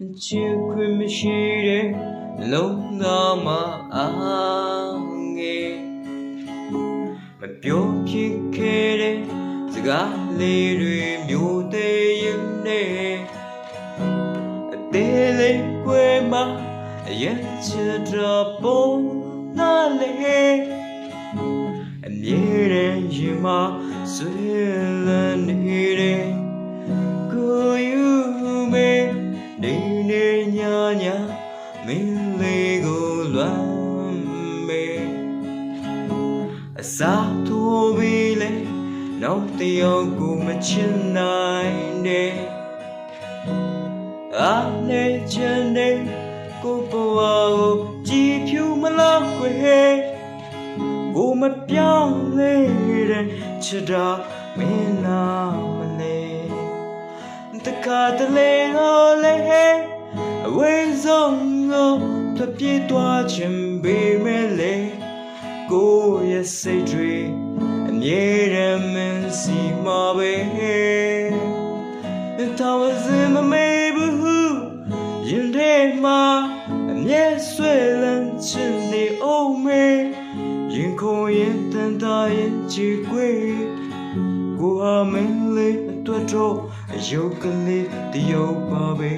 ချစ်ခွင့်မရှိတဲ့လုံးသားမအားငယ်မပြောဖြစ်ခဲ့တဲ့စကားလေးတွေမျိုးသေးရင်နဲ့အသေးလေးကွယ်မှာအရင်ချစ်တော့ပုံနာလေအမြဲတမ်းရင်မှာဆွေးလန်းနေတဲ့ကိုယူမေနေနေညာညာမင်းလေးကိုလွမ်းမေအစားထိုးပြီးလေနောက်တယောက်ကိုမချင်နိုင်နဲ့အားနဲ့ချင်တဲ့ကိုဘဝကိုကြည်ဖြူမလောက်ွယ်ကိုမပြောင်းလဲတဲ့ချစ်တာမင်းနာမလဲတခါတလေတော့လေအဝေးဆုံးကိုပြပြေးသွားခြင်းပေးမယ်လေကိုရဲ့စိတ်တွေအမြဲတမ်းမင်းစီမှာပဲတောင်းစင်မမေးဘူးရင်ထဲမှာအမြဲဆွဲလန်းချင်နေအောင်မေရင်ခုန်ရင်တန်တာရင်ချီခွေကိုဟာမင်းလေးအတွက်တော့အယုတ်ကလေးတယောက်ပါပဲ